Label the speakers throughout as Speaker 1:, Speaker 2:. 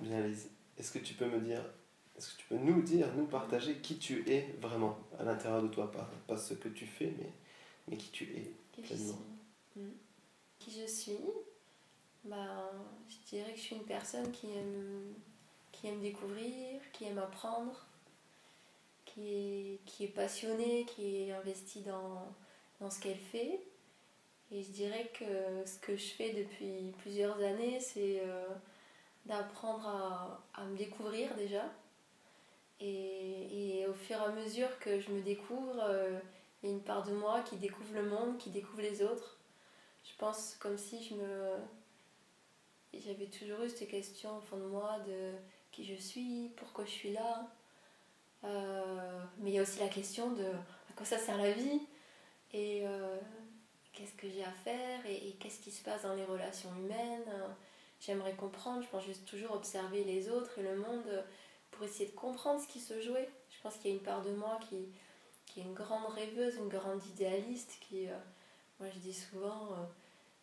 Speaker 1: Bien, Lise, est-ce que tu peux me dire, est-ce que tu peux nous dire, nous partager qui tu es vraiment à l'intérieur de toi, pas ce que tu fais, mais qui tu es
Speaker 2: Qui je
Speaker 1: pleinement.
Speaker 2: suis. Qui je suis, bah, je dirais que je suis une personne qui aime découvrir, qui aime apprendre, qui est passionnée, qui est investie dans ce qu'elle fait. Et je dirais que ce que je fais depuis plusieurs années, c'est d'apprendre à me découvrir déjà. Et au fur et à mesure que je me découvre, il y a une part de moi qui découvre le monde, qui découvre les autres. Je pense comme si j'avais toujours eu cette question au fond de moi de qui je suis, pourquoi je suis là. Mais il y a aussi la question de à quoi ça sert la vie et qu'est-ce que j'ai à faire et qu'est-ce qui se passe dans les relations humaines. J'aimerais comprendre, je pense juste toujours observer les autres et le monde pour essayer de comprendre ce qui se jouait. Je pense qu'il y a une part de moi qui est une grande rêveuse, une grande idéaliste moi je dis souvent,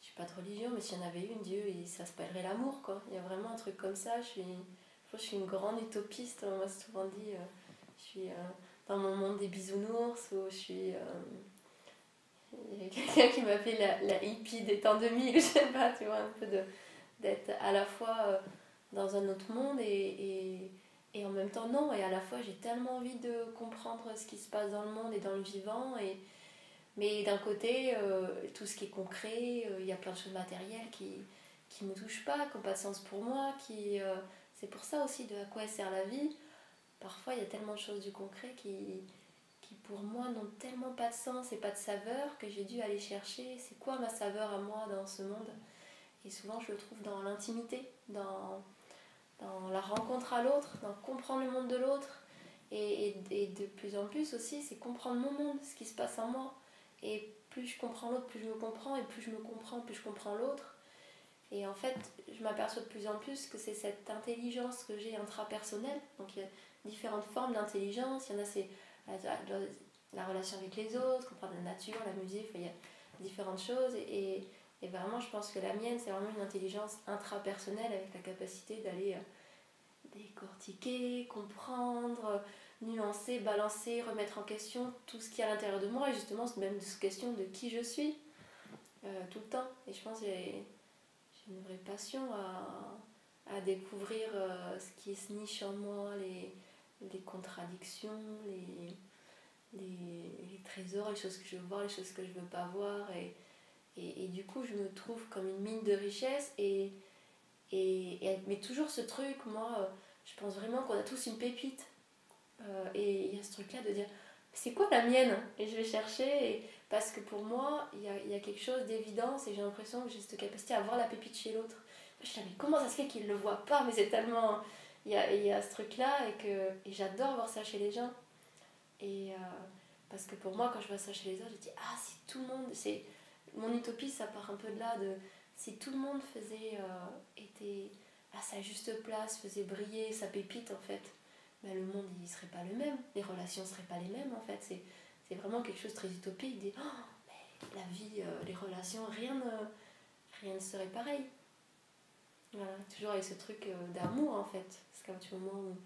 Speaker 2: je suis pas de religion, mais s'il y en avait une, Dieu, ça s'appellerait l'amour, quoi. Il y a vraiment un truc comme ça. Je suis une grande utopiste. On m'a souvent dit, je suis dans mon monde des bisounours, ou je suis. Il y a quelqu'un qui m'a fait la hippie des temps 2000, je sais pas, tu vois, un peu d'être à la fois dans un autre monde et en même temps non. Et à la fois, j'ai tellement envie de comprendre ce qui se passe dans le monde et dans le vivant. Mais d'un côté, tout ce qui est concret, il y a plein de choses matérielles qui me touchent pas, qui n'ont pas de sens pour moi. C'est pour ça aussi de à quoi sert la vie. Parfois, il y a tellement de choses du concret qui pour moi n'ont tellement pas de sens et pas de saveur que j'ai dû aller chercher c'est quoi ma saveur à moi dans ce monde. Et souvent, je le trouve dans l'intimité, dans la rencontre à l'autre, dans comprendre le monde de l'autre. Et de plus en plus aussi, c'est comprendre mon monde, ce qui se passe en moi. Et plus je comprends l'autre, plus je me comprends. Et plus je me comprends, plus je comprends l'autre. Et en fait, je m'aperçois de plus en plus que c'est cette intelligence que j'ai intrapersonnelle. Donc il y a différentes formes d'intelligence. Il y en a, c'est la relation avec les autres, comprendre la nature, la musique. Enfin, il y a différentes choses. Et vraiment, je pense que la mienne, c'est vraiment une intelligence intrapersonnelle avec la capacité d'aller décortiquer, comprendre, nuancer, balancer, remettre en question tout ce qu'il y a à l'intérieur de moi et justement même cette question de qui je suis tout le temps. Et je pense que j'ai une vraie passion à découvrir ce qui se niche en moi, les contradictions, les trésors, les choses que je veux voir, les choses que je veux pas voir. Et du coup, je me trouve comme une mine de richesse mais toujours ce truc, moi, je pense vraiment qu'on a tous une pépite. Et il y a ce truc-là de dire, c'est quoi la mienne? Et je vais chercher, parce que pour moi, il y a quelque chose d'évidence et j'ai l'impression que j'ai cette capacité à voir la pépite chez l'autre. Je me dis, mais comment ça se fait qu'il ne le voit pas? Mais c'est tellement... Il y a ce truc-là et j'adore voir ça chez les gens. Parce que pour moi, quand je vois ça chez les autres, je dis, ah, si tout le monde... Mon utopie, ça part un peu de là, de si tout le monde était à sa juste place, faisait briller sa pépite en fait, ben, le monde il serait pas le même, les relations seraient pas les mêmes en fait. C'est vraiment quelque chose de très utopique, de oh, mais la vie, les relations, rien ne serait pareil. Voilà, toujours avec ce truc d'amour en fait. C'est comme du moment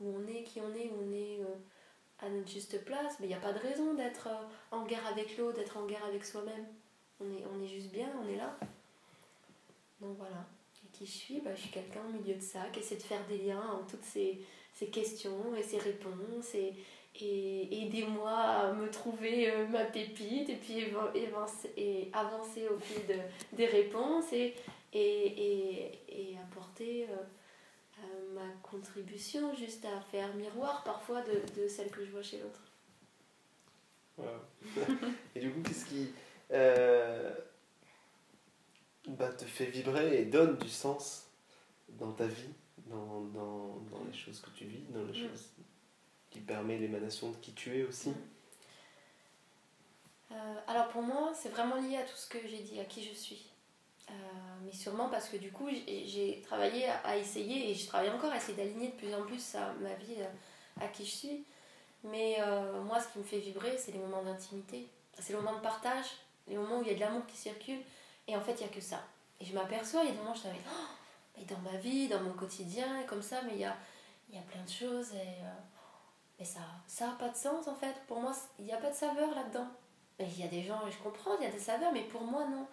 Speaker 2: où on est qui on est, où on est à notre juste place, mais il n'y a pas de raison d'être en guerre avec l'autre, d'être en guerre avec soi-même. On est juste bien, on est là. Donc voilà. Et qui je suis? Je suis quelqu'un au milieu de ça, qui essaie de faire des liens entre toutes ces questions et ces réponses. Et aidez-moi à me trouver ma pépite et puis avancer au fil des réponses et apporter ma contribution juste à faire miroir parfois de celle que je vois chez l'autre.
Speaker 1: Wow. Et du coup, qu'est-ce qui te fait vibrer et donne du sens dans ta vie, dans les choses que tu vis, dans les choses qui permettent l'émanation de qui tu es aussi?
Speaker 2: Alors pour moi, c'est vraiment lié à tout ce que j'ai dit, à qui je suis. Mais sûrement parce que du coup, j'ai travaillé à essayer, et je travaille encore à essayer d'aligner de plus en plus ma vie à qui je suis. Mais moi, ce qui me fait vibrer, c'est les moments d'intimité. C'est les moments de partage, les moments où il y a de l'amour qui circule. Et en fait, il n'y a que ça. Et je m'aperçois, il y a des moments où je dis, oh, et dans ma vie, dans mon quotidien, et comme ça, mais il y a plein de choses, et ça a pas de sens en fait. Pour moi, il n'y a pas de saveur là-dedans. Mais il y a des gens, et je comprends, il y a des saveurs, mais pour moi, non.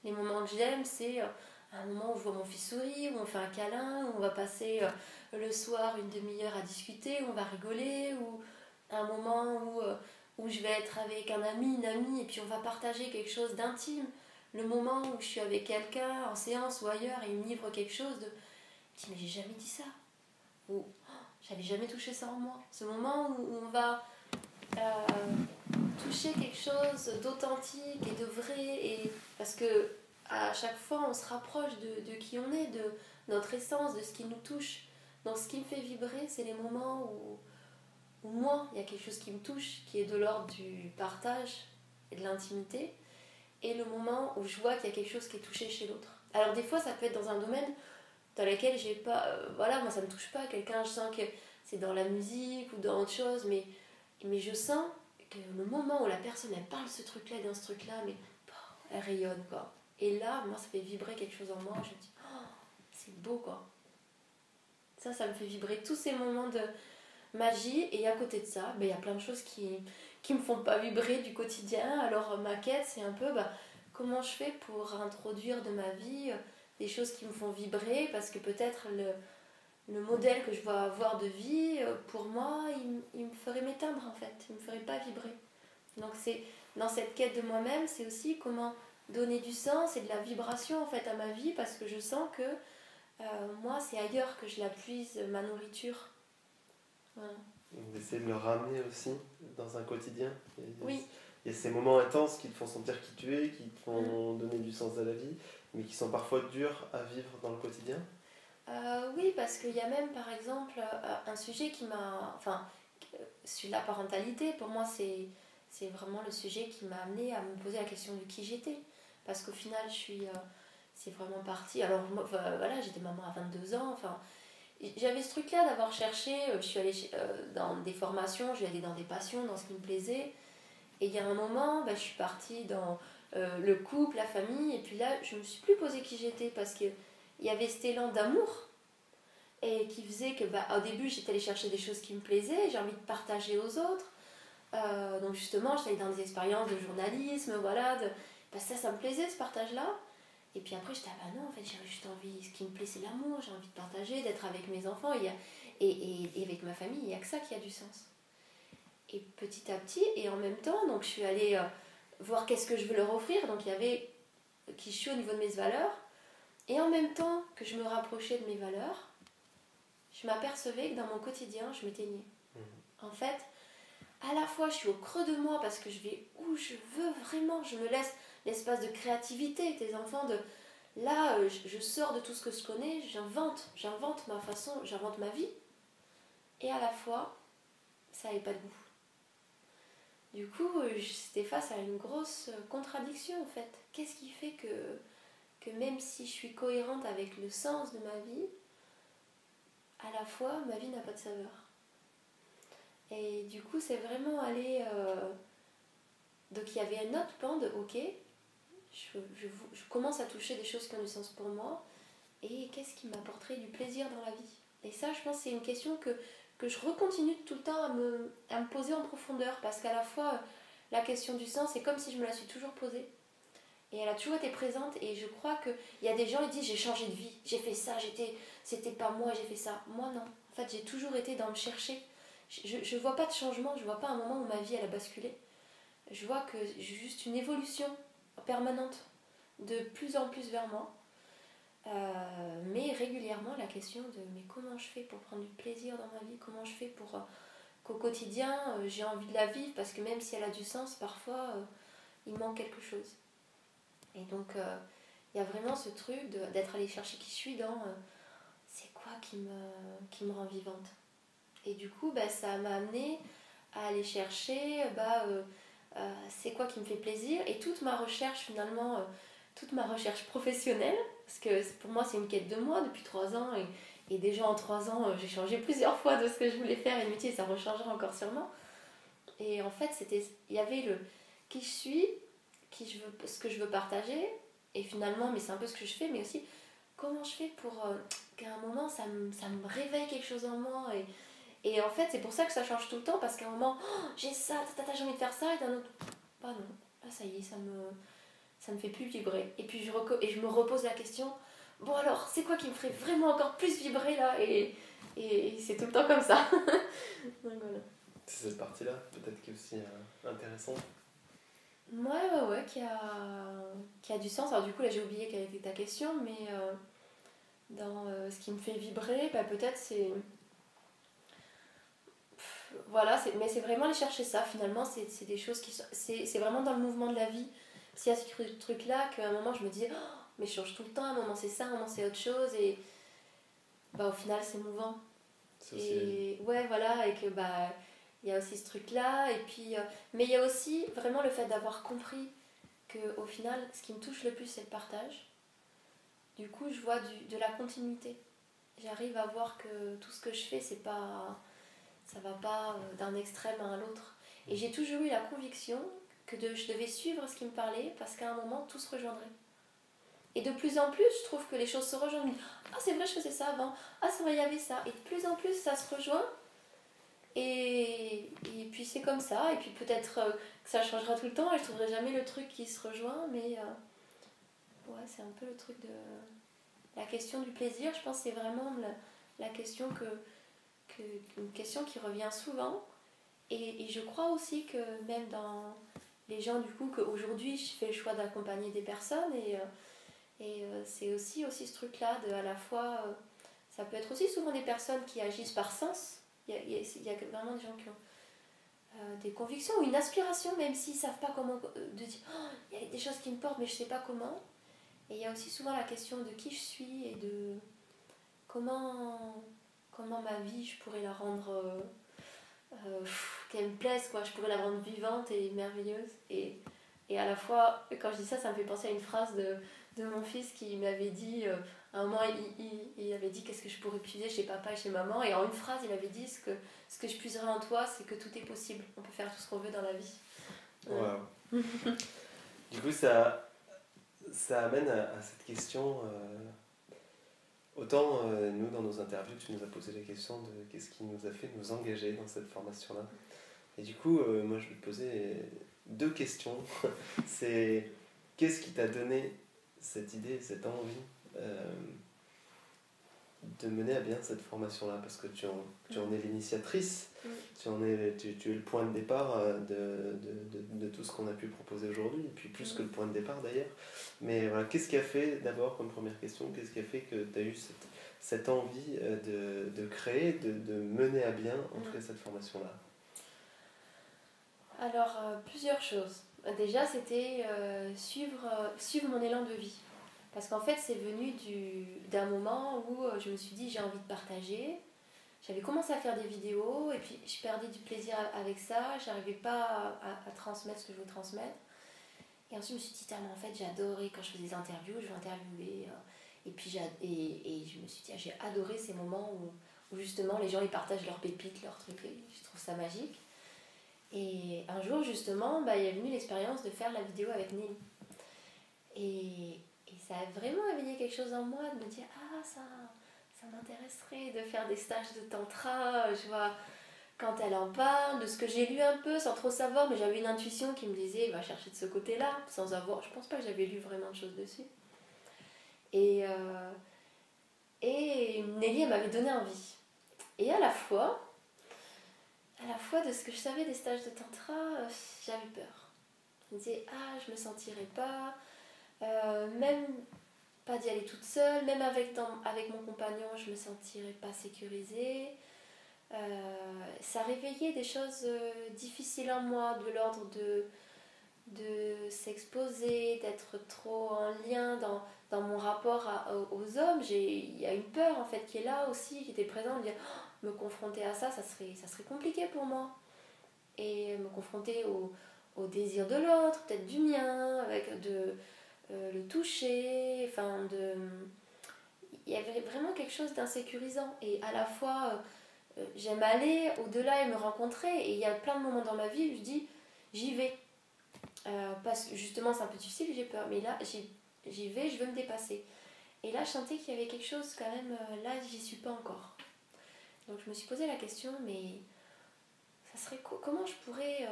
Speaker 2: Les moments que j'aime, c'est un moment où je vois mon fils sourire, où on fait un câlin, où on va passer le soir une demi-heure à discuter, où on va rigoler, ou un moment où je vais être avec un ami, une amie, et puis on va partager quelque chose d'intime. Le moment où je suis avec quelqu'un en séance ou ailleurs et il me livre quelque chose de... Je dis, mais j'ai jamais dit ça. Ou j'avais jamais touché ça en moi. Ce moment où on va toucher quelque chose d'authentique et de vrai, et parce que à chaque fois on se rapproche de qui on est, de notre essence, de ce qui nous touche. Donc ce qui me fait vibrer, c'est les moments où moi, il y a quelque chose qui me touche, qui est de l'ordre du partage et de l'intimité, et le moment où je vois qu'il y a quelque chose qui est touché chez l'autre. Alors des fois ça peut être dans un domaine dans lequel j'ai pas... voilà, moi ça me touche pas, quelqu'un, je sens que c'est dans la musique ou dans autre chose, mais je sens que le moment où la personne elle parle ce truc-là, dans ce truc-là, mais elle rayonne quoi. Et là, moi ça fait vibrer quelque chose en moi, je me dis, oh, c'est beau quoi. Ça me fait vibrer tous ces moments de magie, et à côté de ça, il y a plein de choses qui me font pas vibrer du quotidien. Alors ma quête, c'est un peu comment je fais pour introduire de ma vie des choses qui me font vibrer, parce que peut-être le modèle que je vais avoir de vie, pour moi, il me ferait m'éteindre en fait, il me ferait pas vibrer. Donc c'est dans cette quête de moi-même, c'est aussi comment donner du sens et de la vibration en fait à ma vie, parce que je sens que moi, c'est ailleurs que je la puise, ma nourriture. Voilà.
Speaker 1: D'essayer de le ramener aussi dans un quotidien.
Speaker 2: Oui.
Speaker 1: Il y a ces moments intenses qui te font sentir qui tu es, qui te font donner du sens à la vie, mais qui sont parfois durs à vivre dans le quotidien.
Speaker 2: Oui, parce qu'il y a même par exemple un sujet qui m'a... Enfin, sur la parentalité, pour moi, c'est vraiment le sujet qui m'a amené à me poser la question de qui j'étais. Parce qu'au final, c'est vraiment parti. Alors, moi, voilà, j'étais maman à 22 ans. Enfin, j'avais ce truc-là d'avoir cherché. Je suis allée dans des formations, je suis allée dans des passions, dans ce qui me plaisait. Et il y a un moment, je suis partie dans le couple, la famille. Et puis là, je me suis plus posé qui j'étais, parce qu'il y avait cet élan d'amour. Et qui faisait que au début j'étais allée chercher des choses qui me plaisaient, j'ai envie de partager aux autres. Donc justement j'étais allée dans des expériences de journalisme, voilà, ça me plaisait ce partage-là. Et puis après j'étais non, en fait j'ai juste envie, ce qui me plaît c'est l'amour, j'ai envie de partager, d'être avec mes enfants et avec ma famille, il n'y a que ça qui a du sens. Et petit à petit, et en même temps, donc je suis allée voir qu'est-ce que je veux leur offrir, donc il y avait qui je suis au niveau de mes valeurs, et en même temps que je me rapprochais de mes valeurs, je m'apercevais que dans mon quotidien, je m'éteignais. En fait, à la fois, je suis au creux de moi parce que je vais où je veux vraiment. Je me laisse l'espace de créativité. Tes enfants, là, je sors de tout ce que je connais, j'invente ma façon, j'invente ma vie. Et à la fois, ça n'avait pas de goût. Du coup, j'étais face à une grosse contradiction en fait. Qu'est-ce qui fait que même si je suis cohérente avec le sens de ma vie, à la fois, ma vie n'a pas de saveur. Et du coup, c'est vraiment aller... Donc, il y avait un autre plan de, ok, je commence à toucher des choses qui ont du sens pour moi, et qu'est-ce qui m'apporterait du plaisir dans la vie? Et ça, je pense, c'est une question que je recontinue tout le temps à me poser en profondeur, parce qu'à la fois, la question du sens, c'est comme si je me la suis toujours posée. Et elle a toujours été présente, et je crois qu'il y a des gens qui disent j'ai changé de vie, j'ai fait ça, c'était pas moi, j'ai fait ça. Moi non, en fait j'ai toujours été dans me chercher. Je vois pas de changement, je vois pas un moment où ma vie elle a basculé. Je vois que j'ai juste une évolution permanente, de plus en plus vers moi. Mais régulièrement la question de mais comment je fais pour prendre du plaisir dans ma vie, comment je fais pour qu'au quotidien j'ai envie de la vivre, parce que même si elle a du sens, parfois il manque quelque chose. Et donc, il y a vraiment ce truc d'être allé chercher qui je suis dans c'est quoi qui me rend vivante. Et du coup, ça m'a amené à aller chercher c'est quoi qui me fait plaisir. Et toute ma recherche, finalement, toute ma recherche professionnelle, parce que pour moi, c'est une quête de moi depuis 3 ans. Et déjà en 3 ans, j'ai changé plusieurs fois de ce que je voulais faire. Et le métier, ça rechangera encore sûrement. Et en fait, il y avait le qui je suis, ce que je veux partager, et finalement, mais c'est un peu ce que je fais, mais aussi comment je fais pour qu'à un moment ça me réveille quelque chose en moi et en fait c'est pour ça que ça change tout le temps parce qu'à un moment oh, j'ai ça, j'ai envie de faire ça et d'un autre, bah non, là ça y est, ça me fait plus vibrer. Et puis je me repose la question, bon alors c'est quoi qui me ferait vraiment encore plus vibrer là et c'est tout le temps comme ça. Donc voilà.
Speaker 1: C'est cette partie-là, peut-être qui est aussi intéressante.
Speaker 2: Ouais, qui a du sens. Alors du coup là j'ai oublié quelle était ta question, mais dans ce qui me fait vibrer, bah, peut-être c'est... Voilà, mais c'est vraiment aller chercher ça finalement, c'est des choses qui sont... C'est vraiment dans le mouvement de la vie. S'il y a ce truc-là, qu'à un moment je me dis, oh, mais je change tout le temps, à un moment c'est ça, à un moment c'est autre chose, et bah, au final c'est mouvant. Et ouais, voilà, et que bah il y a aussi ce truc-là, et puis... mais il y a aussi vraiment le fait d'avoir compris qu'au final, ce qui me touche le plus, c'est le partage. Du coup, je vois de la continuité. J'arrive à voir que tout ce que je fais, c'est pas... ça va pas d'un extrême à l'autre. Et j'ai toujours eu la conviction que je devais suivre ce qui me parlait parce qu'à un moment, tout se rejoindrait. Et de plus en plus, je trouve que les choses se rejoignent. Ah, c'est vrai, je faisais ça avant. Ah, c'est vrai, il y avait ça. Et de plus en plus, ça se rejoint. Et puis c'est comme ça. Et puis peut-être que ça changera tout le temps et je trouverai jamais le truc qui se rejoint. Mais ouais, c'est un peu le truc de... La question du plaisir, je pense que c'est vraiment la question une question qui revient souvent. Et je crois aussi que même dans les gens, du coup, qu'aujourd'hui, je fais le choix d'accompagner des personnes et c'est aussi ce truc-là de à la fois... ça peut être aussi souvent des personnes qui agissent par sens. Il y a vraiment des gens qui ont des convictions ou une aspiration, même s'ils ne savent pas comment... de dire, oh, il y a des choses qui me portent, mais je ne sais pas comment. Et il y a aussi souvent la question de qui je suis et de comment ma vie, je pourrais la rendre... qu'elle me plaise, quoi. Je pourrais la rendre vivante et merveilleuse. Et à la fois, quand je dis ça, ça me fait penser à une phrase de mon fils qui m'avait dit, à un moment, il avait dit qu'est-ce que je pourrais puiser chez papa et chez maman. Et en une phrase, il avait dit ce que je puiserai en toi, c'est que tout est possible. On peut faire tout ce qu'on veut dans la vie.
Speaker 1: Wow. Du coup, ça amène à cette question. Autant nous, dans nos interviews, tu nous as posé la question de qu'est-ce qui nous a fait nous engager dans cette formation-là. Et du coup, moi, je vais te poser 2 questions. C'est qu'est-ce qui t'a donné cette idée, cette envie de mener à bien cette formation-là, parce que tu en es l'initiatrice, tu es le point de départ de tout ce qu'on a pu proposer aujourd'hui, et puis plus que le point de départ d'ailleurs. Mais voilà, qu'est-ce qui a fait, d'abord comme première question, qu'est-ce qui a fait que tu as eu cette envie de créer, de mener à bien en tout cas cette formation-là?
Speaker 2: Alors, plusieurs choses. Déjà, c'était suivre mon élan de vie. Parce qu'en fait, c'est venu d'un moment où je me suis dit j'ai envie de partager. J'avais commencé à faire des vidéos et puis je perdais du plaisir avec ça. Je n'arrivais pas à transmettre ce que je voulais transmettre. Et ensuite, je me suis dit, mais en fait, j'ai adoré quand je fais des interviews, je vais interviewer. Et puis, je me suis dit, j'ai adoré ces moments où justement les gens ils partagent leurs pépites, leurs trucs. Et je trouve ça magique. Et un jour, justement, il est venu l'expérience de faire la vidéo avec Nelly. Et ça a vraiment éveillé quelque chose en moi, de me dire, ça m'intéresserait de faire des stages de tantra. Je vois, quand elle en parle, de ce que j'ai lu un peu, sans trop savoir, mais j'avais une intuition qui me disait, va chercher de ce côté-là, sans avoir... Je pense pas que j'avais lu vraiment de choses dessus. Et Nelly, elle m'avait donné envie. Et à la fois de ce que je savais des stages de tantra, j'avais peur. Je me disais, je me sentirais pas, même pas d'y aller toute seule, même avec mon compagnon, je me sentirais pas sécurisée. Ça réveillait des choses difficiles en moi, de l'ordre de s'exposer, d'être trop en lien dans mon rapport aux hommes. Il y a une peur en fait qui est là aussi, qui était présente, de dire me confronter à ça serait compliqué pour moi. Et me confronter au désir de l'autre, peut-être du mien, avec le toucher, il y avait vraiment quelque chose d'insécurisant. Et à la fois, j'aime aller au-delà et me rencontrer. Et il y a plein de moments dans ma vie où je dis, j'y vais. Parce que justement, c'est un peu difficile, j'ai peur. Mais là, j'y vais, je veux me dépasser. Et là, je sentais qu'il y avait quelque chose quand même, là, j'y suis pas encore. Donc je me suis posé la question, mais ça serait comment je pourrais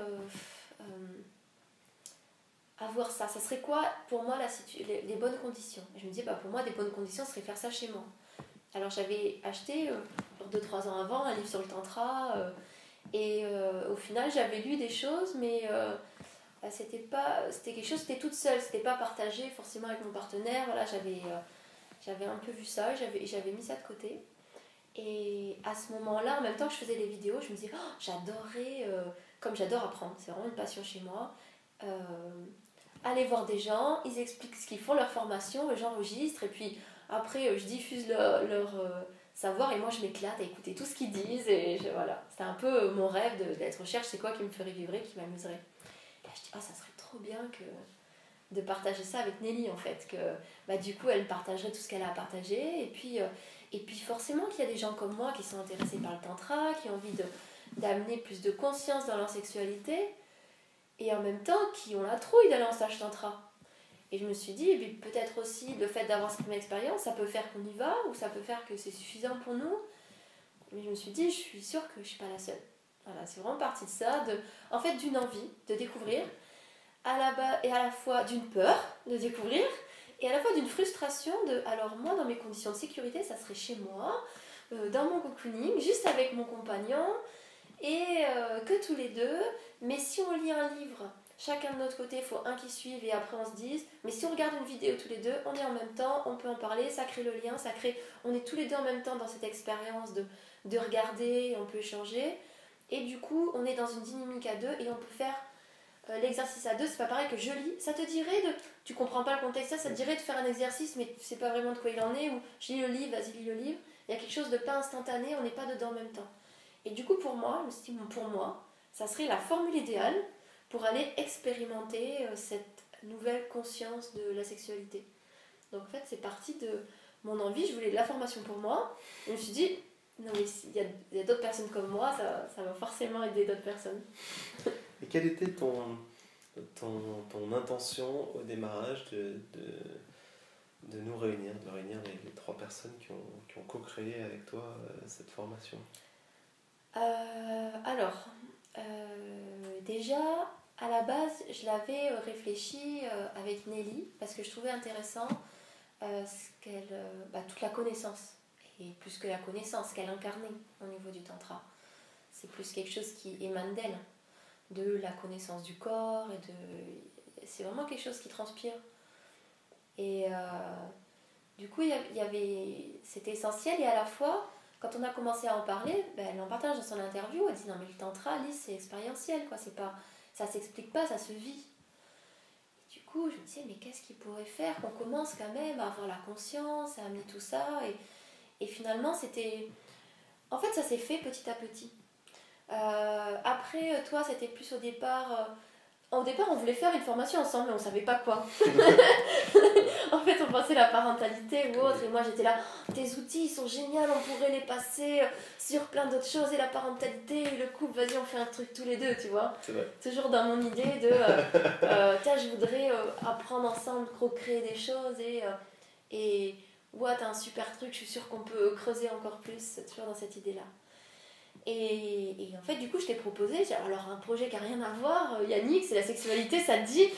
Speaker 2: avoir ça? Ça serait quoi pour moi les bonnes conditions? Et je me disais, pour moi, des bonnes conditions serait faire ça chez moi. Alors j'avais acheté, 2-3 ans avant, un livre sur le tantra, et au final, j'avais lu des choses, mais c'était quelque chose, c'était toute seule, c'était pas partagé forcément avec mon partenaire. Voilà, j'avais un peu vu ça, j'avais mis ça de côté. Et à ce moment-là, en même temps que je faisais les vidéos, je me disais, j'adorais, comme j'adore apprendre, c'est vraiment une passion chez moi, aller voir des gens, ils expliquent ce qu'ils font, leur formation, j'enregistre, et puis après je diffuse leur savoir, et moi je m'éclate à écouter tout ce qu'ils disent, et voilà. C'était un peu mon rêve d'être recherche, c'est quoi qui me ferait vibrer, qui m'amuserait. Et là je dis, ça serait trop bien de partager ça avec Nelly, en fait, que du coup elle partagerait tout ce qu'elle a à partager, et puis forcément qu'il y a des gens comme moi qui sont intéressés par le tantra, qui ont envie d'amener plus de conscience dans leur sexualité, et en même temps qui ont la trouille d'aller en stage tantra. Et je me suis dit, peut-être aussi le fait d'avoir cette même expérience, ça peut faire qu'on y va, ou ça peut faire que c'est suffisant pour nous. Mais je me suis dit, je suis sûre que je ne suis pas la seule. Voilà, c'est vraiment parti de ça, en fait d'une envie de découvrir, et à la fois d'une peur de découvrir, et à la fois d'une frustration alors moi dans mes conditions de sécurité ça serait chez moi, dans mon cocooning, juste avec mon compagnon, et que tous les deux, mais si on lit un livre, chacun de notre côté, il faut un qui suive et après on se dise, mais si on regarde une vidéo tous les deux, on est en même temps, on peut en parler, ça crée le lien, on est tous les deux en même temps dans cette expérience de regarder, on peut échanger, et du coup on est dans une dynamique à deux et on peut faire l'exercice à deux. C'est pas pareil que je lis, ça te dirait tu comprends pas le contexte, ça te dirait de faire un exercice mais tu sais pas vraiment de quoi il en est, ou je lis le livre, vas-y lis le livre, il y a quelque chose de pas instantané, on n'est pas dedans en même temps. Et du coup pour moi, ça serait la formule idéale pour aller expérimenter cette nouvelle conscience de la sexualité. Donc en fait c'est parti de mon envie, je voulais de la formation pour moi, et je me suis dit non mais il y a d'autres personnes comme moi, ça va forcément aider d'autres personnes.
Speaker 1: Et quelle était ton intention au démarrage de nous réunir, de réunir les 3 personnes qui ont co-créé avec toi cette formation?
Speaker 2: Déjà, à la base, je l'avais réfléchi avec Nelly, parce que je trouvais intéressant toute la connaissance, et plus que la connaissance qu'elle incarnait au niveau du tantra. C'est plus quelque chose qui émane d'elle, de la connaissance du corps, c'est vraiment quelque chose qui transpire. Et du coup, c'était essentiel, et à la fois, quand on a commencé à en parler, elle en partage dans son interview, elle dit non mais le tantra, Lise, c'est expérientiel, quoi, ça s'explique pas, ça se vit. Et du coup, je me disais, mais qu'est-ce qu'il pourrait faire qu'on commence quand même à avoir la conscience, à amener tout ça, et finalement, en fait, ça s'est fait petit à petit. Après, toi, c'était plus au départ, on voulait faire une formation ensemble, mais on savait pas quoi. En fait, on pensait la parentalité ou autre, et moi j'étais là, tes outils ils sont géniaux, on pourrait les passer sur plein d'autres choses, et la parentalité, et le couple, vas-y, on fait un truc tous les deux, tu vois.
Speaker 1: C'est vrai.
Speaker 2: Toujours dans mon idée de, je voudrais apprendre ensemble, co-créer des choses, et t'as un super truc, je suis sûre qu'on peut creuser encore plus, toujours dans cette idée-là. Et en fait, du coup, je t'ai proposé, alors un projet qui n'a rien à voir, Yannick, c'est la sexualité, ça te dit?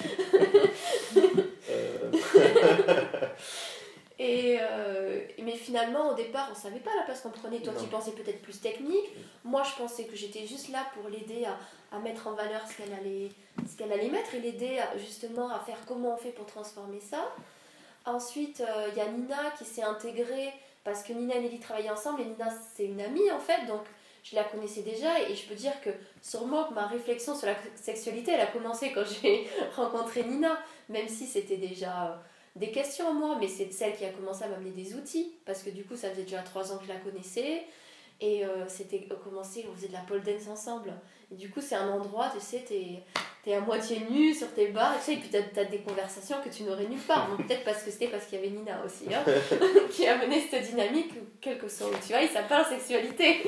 Speaker 2: Mais finalement, au départ, on ne savait pas la place qu'on prenait. Toi, tu pensais peut-être plus technique. Moi, je pensais que j'étais juste là pour l'aider à mettre en valeur ce qu'elle allait mettre, et l'aider justement à faire comment on fait pour transformer ça. Ensuite, il y a Nina qui s'est intégrée, parce que Nina et Nelly travaillaient ensemble, et Nina, c'est une amie en fait, donc je la connaissais déjà, et je peux dire que sûrement que ma réflexion sur la sexualité, elle a commencé quand j'ai rencontré Nina, même si c'était déjà des questions en moi, mais c'est celle qui a commencé à m'amener des outils, parce que du coup ça faisait déjà 3 ans que je la connaissais, et c'était commencé, on faisait de la pole dance ensemble, et du coup c'est un endroit, tu sais, t'es à moitié nu sur tes barres, et puis t'as des conversations que tu n'aurais nulle part. Donc peut-être parce qu'il y avait Nina aussi, hein, qui a mené cette dynamique, quel que soit où tu vas, ça parle sexualité.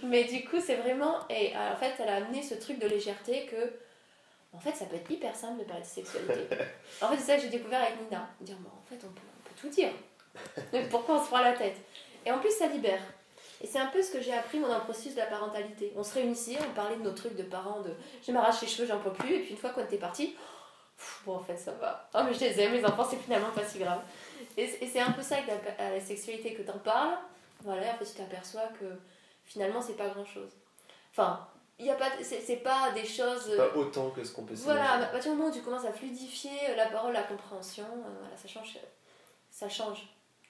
Speaker 2: Mais du coup, c'est vraiment... Et en fait, elle a amené ce truc de légèreté que En fait, ça peut être hyper simple de parler de sexualité. En fait, c'est ça que j'ai découvert avec Nina. Dire, bon, en fait, on peut tout dire. Mais pourquoi on se prend la tête? Et en plus, ça libère. Et c'est un peu ce que j'ai appris dans le processus de la parentalité. On se réunissait, on parlait de nos trucs de parents, de je m'arrache les cheveux, j'en peux plus. Et puis une fois qu'on était parti, bon, en fait, ça va. Oh, mais je les aime, les enfants, c'est finalement pas si grave. Et c'est un peu ça avec la sexualité que t'en parles. Voilà, en fait, tu t'aperçois que finalement, c'est pas grand chose. Enfin, y a pas, c'est pas des choses.
Speaker 1: Pas autant que ce qu'on peut s'imaginer.
Speaker 2: Voilà, à partir du moment où tu commences à fluidifier la parole, la compréhension, voilà, ça change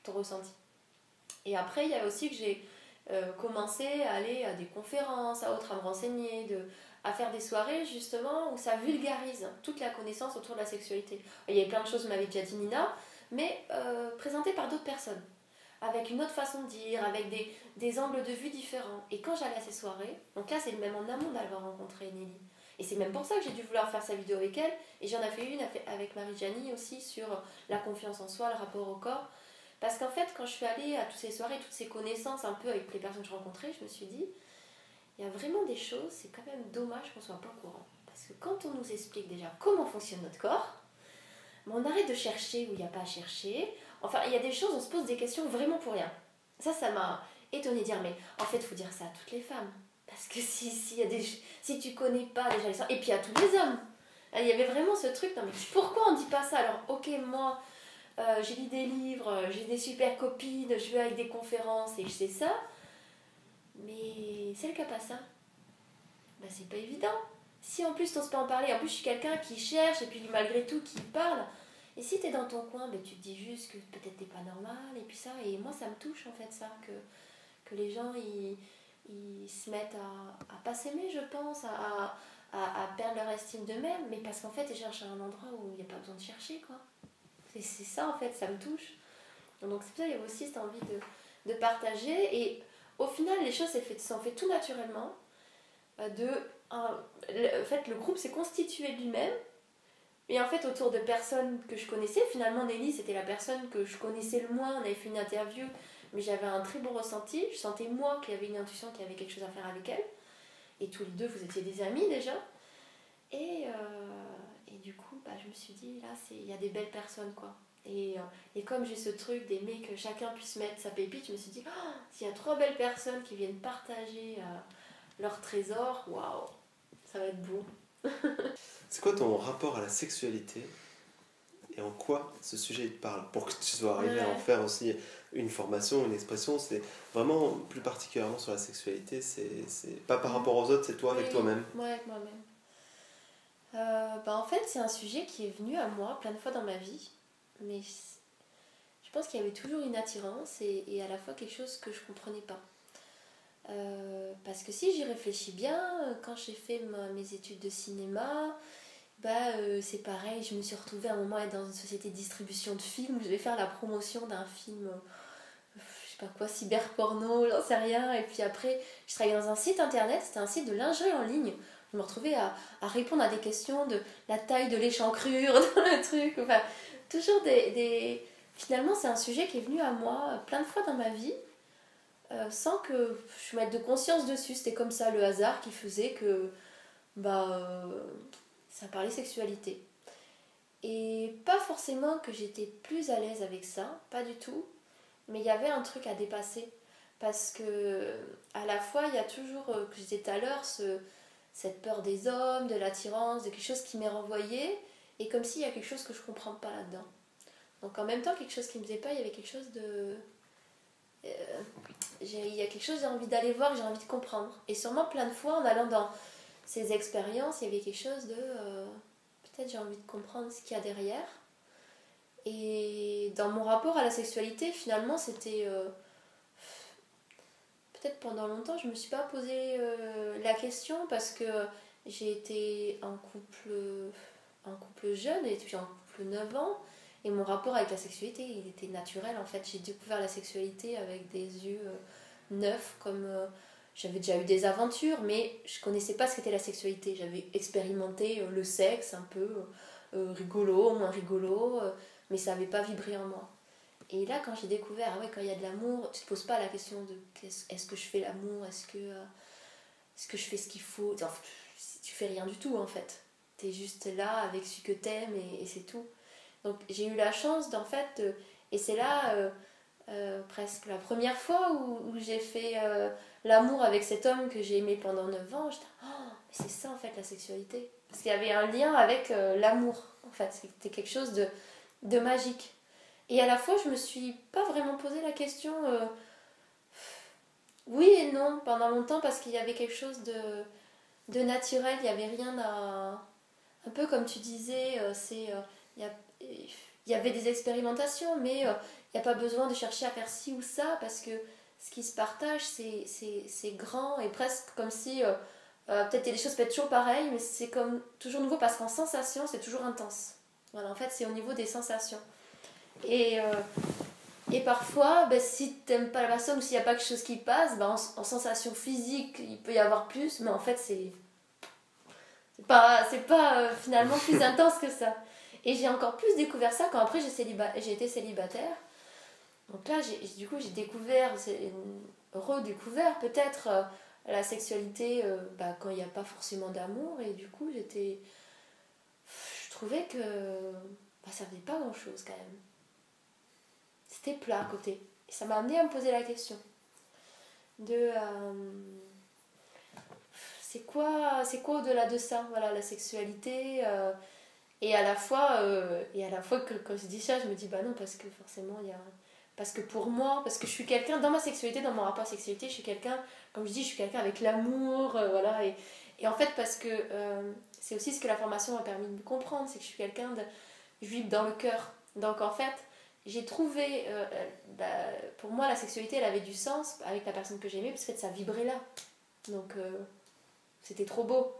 Speaker 2: ton ressenti. Et après, il y a aussi que j'ai commencé à aller à des conférences, à autres, à me renseigner, à faire des soirées justement où ça vulgarise toute la connaissance autour de la sexualité. Il y avait plein de choses, m'avait déjà dit Nina, mais présentées par d'autres personnes, avec une autre façon de dire, avec des angles de vue différents. Et quand j'allais à ces soirées, donc là c'est même en amont d'avoir rencontré Nelly. Et c'est même pour ça que j'ai dû vouloir faire sa vidéo avec elle. Et j'en ai fait une avec Marie-Janie aussi sur la confiance en soi, le rapport au corps. Parce qu'en fait, quand je suis allée à toutes ces soirées, toutes ces connaissances un peu avec les personnes que je rencontrais, je me suis dit, il y a vraiment des choses, c'est quand même dommage qu'on soit pas au courant. Parce que quand on nous explique déjà comment fonctionne notre corps, on arrête de chercher où il n'y a pas à chercher. Enfin, il y a des choses, on se pose des questions vraiment pour rien. Ça m'a étonnée de dire, mais en fait, il faut dire ça à toutes les femmes. Parce que si tu connais pas déjà les femmes, et puis à tous les hommes, il y avait vraiment ce truc, non mais pourquoi on dit pas ça? Alors, ok, moi, j'ai lu des livres, j'ai des super copines, je vais avec des conférences et je sais ça, mais celle qui n'a pas ça, bah c'est pas évident. Si en plus t'oses pas en parler, en plus je suis quelqu'un qui cherche et puis malgré tout qui parle, et si t'es dans ton coin, bah, tu te dis juste que peut-être t'es pas normal et puis ça, et moi ça me touche en fait ça, que les gens ils se mettent à pas s'aimer, je pense, à perdre leur estime d'eux-mêmes, mais parce qu'en fait ils cherchent à un endroit où il n'y a pas besoin de chercher quoi. C'est ça en fait, ça me touche. Donc c'est pour ça qu'il y avait aussi cette envie de partager. Et au final, les choses s'en fait tout naturellement. En fait, le groupe s'est constitué de lui-même. Et en fait, autour de personnes que je connaissais, finalement, Nelly, c'était la personne que je connaissais le moins. On avait fait une interview, mais j'avais un très bon ressenti. Je sentais, moi, qu'il y avait une intuition, qu'il y avait quelque chose à faire avec elle. Et tous les deux, vous étiez des amis déjà. Et du coup, bah, je me suis dit, là, il y a des belles personnes, quoi. Et comme j'ai ce truc d'aimer que chacun puisse mettre sa pépite, je me suis dit, oh, s'il y a 3 belles personnes qui viennent partager leur trésor, waouh, ça va être beau.
Speaker 1: C'est quoi ton rapport à la sexualité et en quoi ce sujet te parle? Pour que tu sois arrivé à en faire aussi une formation, une expression, c'est vraiment plus particulièrement sur la sexualité, c'est pas par rapport aux autres, c'est toi avec toi-même.
Speaker 2: Ouais, avec moi-même. En fait, c'est un sujet qui est venu à moi plein de fois dans ma vie, mais je pense qu'il y avait toujours une attirance et à la fois quelque chose que je comprenais pas. Parce que si j'y réfléchis bien, quand j'ai fait mes études de cinéma, c'est pareil, je me suis retrouvée à un moment à être dans une société de distribution de films où je devais faire la promotion d'un film, je sais pas quoi, cyberporno, j'en sais rien, et puis après je travaillais dans un site internet, c'était un site de lingerie en ligne. Je me retrouvais à répondre à des questions de la taille de l'échancrure dans le truc, enfin toujours finalement c'est un sujet qui est venu à moi plein de fois dans ma vie, sans que je mette de conscience dessus. C'était comme ça le hasard qui faisait que ça parlait sexualité. Et pas forcément que j'étais plus à l'aise avec ça, pas du tout, mais il y avait un truc à dépasser. Parce que à la fois il y a toujours, que je disais tout à l'heure, cette peur des hommes, de l'attirance, de quelque chose qui m'est renvoyé, et comme s'il y a quelque chose que je comprends pas là-dedans. Donc en même temps, quelque chose qui me plaisait pas, il y avait quelque chose de... il y a quelque chose que j'ai envie d'aller voir, que j'ai envie de comprendre. Et sûrement plein de fois, en allant dans ces expériences, il y avait quelque chose de... peut-être j'ai envie de comprendre ce qu'il y a derrière. Et dans mon rapport à la sexualité, finalement, c'était... peut-être pendant longtemps, je me suis pas posé la question parce que j'ai été en couple jeune, et puis en couple 9 ans, et mon rapport avec la sexualité, il était naturel en fait. J'ai découvert la sexualité avec des yeux neufs, comme j'avais déjà eu des aventures, mais je connaissais pas ce qu'était la sexualité. J'avais expérimenté le sexe un peu rigolo, moins rigolo, mais ça n'avait pas vibré en moi. Et là, quand j'ai découvert, ah ouais, quand il y a de l'amour, tu te poses pas la question de est-ce que je fais l'amour, est-ce que je fais ce qu'il faut, enfin, tu fais rien du tout en fait. t'es juste là avec ce que t'aimes et c'est tout. Donc j'ai eu la chance d'en fait, et c'est là presque la première fois où j'ai fait l'amour avec cet homme que j'ai aimé pendant 9 ans. J'étais, oh, mais c'est ça en fait la sexualité. Parce qu'il y avait un lien avec l'amour, en fait. C'était quelque chose de magique. Et à la fois, je me suis pas vraiment posé la question oui et non pendant longtemps, parce qu'il y avait quelque chose de naturel, il n'y avait rien à... Un peu comme tu disais, il y avait des expérimentations, mais il n'y a pas besoin de chercher à faire ci ou ça, parce que ce qui se partage, c'est grand, et presque comme si... peut-être que les choses peuvent être toujours pareilles, mais c'est comme toujours nouveau, parce qu'en sensation, c'est toujours intense. Voilà, en fait, c'est au niveau des sensations. Et parfois, ben, si t'aimes pas la personne ou s'il n'y a pas quelque chose qui passe, ben, en sensation physique, il peut y avoir plus, mais en fait, c'est pas finalement plus intense que ça. Et j'ai encore plus découvert ça quand après j'ai été célibataire. Donc là, du coup, j'ai découvert, redécouvert peut-être la sexualité bah, quand il n'y a pas forcément d'amour. Et du coup, je trouvais que bah, ça faisait pas grand-chose quand même. C'était plat à côté. Et ça m'a amené à me poser la question de c'est quoi au-delà de ça, voilà, la sexualité et à la fois que quand je dis ça, je me dis bah non, parce que forcément il y a, parce que pour moi, parce que je suis quelqu'un dans ma sexualité, dans mon rapport à la sexualité, je suis quelqu'un, comme je dis, je suis quelqu'un avec l'amour, voilà, et en fait parce que c'est aussi ce que la formation m'a permis de comprendre, c'est que je suis quelqu'un de, je vis dans le cœur. Donc en fait j'ai trouvé pour moi la sexualité elle avait du sens avec la personne que j'aimais, parce que ça vibrait là, donc c'était trop beau.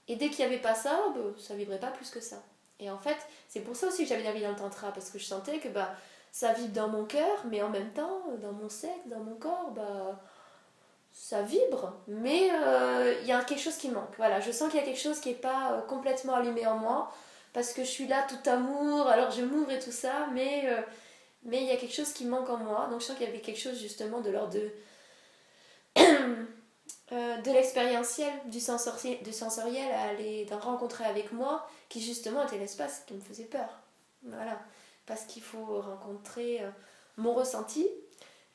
Speaker 2: Et dès qu'il n'y avait pas ça, bah, ça vibrait pas plus que ça. Et en fait, c'est pour ça aussi que j'avais navigué dans le tantra, parce que je sentais que bah, ça vibre dans mon cœur, mais en même temps, dans mon sexe, dans mon corps, bah, ça vibre. Mais il y a quelque chose qui manque. Voilà, je sens qu'il y a quelque chose qui n'est pas complètement allumé en moi, parce que je suis là tout amour, alors je m'ouvre et tout ça, mais il y a quelque chose qui manque en moi. Donc je sens qu'il y avait quelque chose justement de l'ordre de l'expérientiel, du sensoriel à aller d'en rencontrer avec moi, qui justement était l'espace qui me faisait peur. Voilà. Parce qu'il faut rencontrer mon ressenti.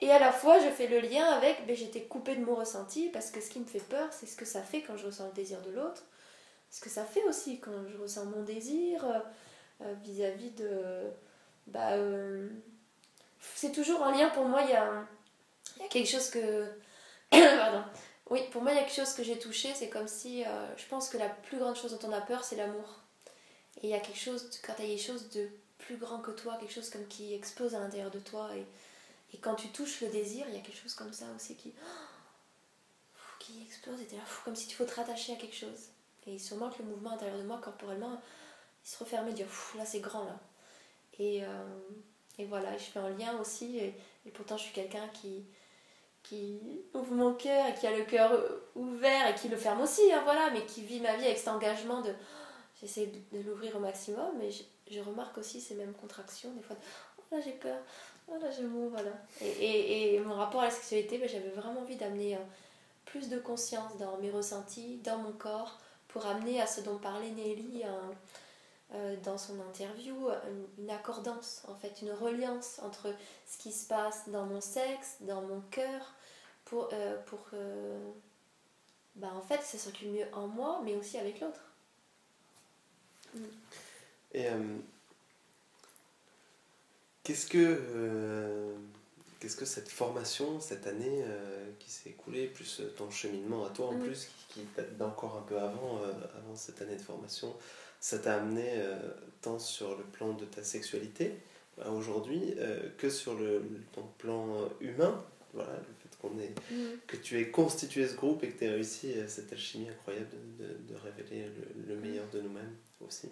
Speaker 2: Et à la fois, je fais le lien avec, ben, j'étais coupée de mon ressenti, parce que ce qui me fait peur, c'est ce que ça fait quand je ressens le désir de l'autre. Ce que ça fait aussi quand je ressens mon désir vis-à-vis de... Bah, c'est toujours en lien, pour moi, il y a quelque chose que... Pardon. Oui, pour moi, il y a quelque chose que j'ai touché, c'est comme si... je pense que la plus grande chose dont on a peur, c'est l'amour. Et il y a quelque chose, quand il y a quelque chose de plus grand que toi, quelque chose comme qui explose à l'intérieur de toi, et quand tu touches le désir, il y a quelque chose comme ça aussi qui explose, et t'es là, comme si tu faut te rattacher à quelque chose. Et sûrement que le mouvement à l'intérieur de moi, corporellement, il se refermait, dire, là c'est grand là. Et voilà, je fais un lien aussi, et pourtant je suis quelqu'un qui ouvre mon cœur et qui a le cœur ouvert et qui le ferme aussi, hein, voilà, mais qui vit ma vie avec cet engagement de... J'essaie de l'ouvrir au maximum, mais je remarque aussi ces mêmes contractions, des fois, oh là j'ai peur, oh là je m'ouvre, voilà. Et mon rapport à la sexualité, ben, j'avais vraiment envie d'amener plus de conscience dans mes ressentis, dans mon corps, pour amener à ce dont parlait Nelly dans son interview, une accordance, en fait, une reliance entre ce qui se passe dans mon sexe, dans mon cœur, pour bah, en fait, ça circule mieux en moi, mais aussi avec l'autre.
Speaker 1: Et qu'est-ce que cette formation, cette année qui s'est écoulée, plus ton cheminement à toi en plus, qui date d'encore un peu avant cette année de formation, ça t'a amené tant sur le plan de ta sexualité aujourd'hui que sur ton plan humain, voilà, le fait que tu aies constitué ce groupe et que tu aies réussi cette alchimie incroyable de révéler le meilleur de nous-mêmes aussi.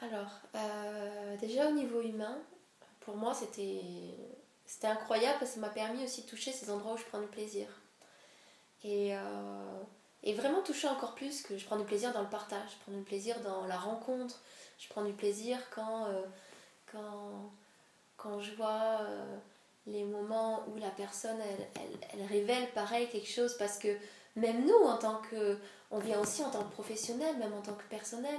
Speaker 2: Alors, déjà au niveau humain, pour moi c'était incroyable, parce que ça m'a permis aussi de toucher ces endroits où je prends du plaisir. Et vraiment toucher encore plus, que je prends du plaisir dans le partage, je prends du plaisir dans la rencontre, je prends du plaisir quand je vois les moments où la personne elle révèle pareil quelque chose, parce que même nous, on vient aussi en tant que professionnel, même en tant que personnel.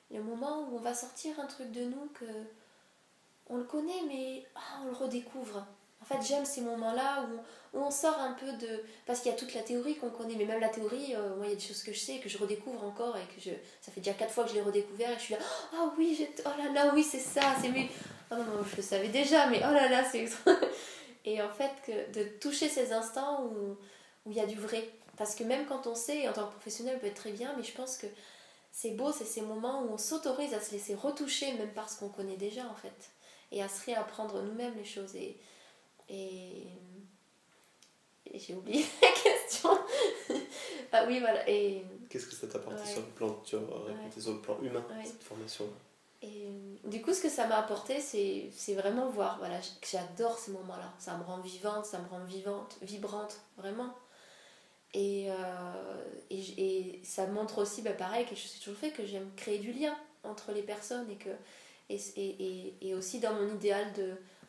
Speaker 2: Il y a un moment où on va sortir un truc de nous que on le connaît, mais on le redécouvre. En fait, j'aime ces moments-là où on sort un peu de... Parce qu'il y a toute la théorie qu'on connaît, mais même la théorie, moi, il y a des choses que je sais, que je redécouvre encore, et ça fait déjà 4 fois que je l'ai redécouvert, et je suis là, ah oui, oh là là, oui, c'est ça, c'est mieux. Oh non, non, je le savais déjà, mais oh là là, c'est... Et en fait, de toucher ces instants où il y a du vrai. Parce que même quand on sait, en tant que professionnel, on peut être très bien, mais je pense que c'est beau, c'est ces moments où on s'autorise à se laisser retoucher, même par ce qu'on connaît déjà, en fait. Et à se réapprendre nous-mêmes les choses. Et j'ai oublié la question. Ah oui, voilà. Et
Speaker 1: qu'est-ce que ça t'a apporté sur le plan, tu as raconté sur le plan humain, cette formation-là?
Speaker 2: Et du coup, ce que ça m'a apporté, c'est vraiment voir, voilà, que j'adore ces moments-là. Ça me rend vivante, ça me rend vibrante, vraiment. Et ça montre aussi, pareil, que je suis toujours fait, que j'aime créer du lien entre les personnes et aussi dans mon idéal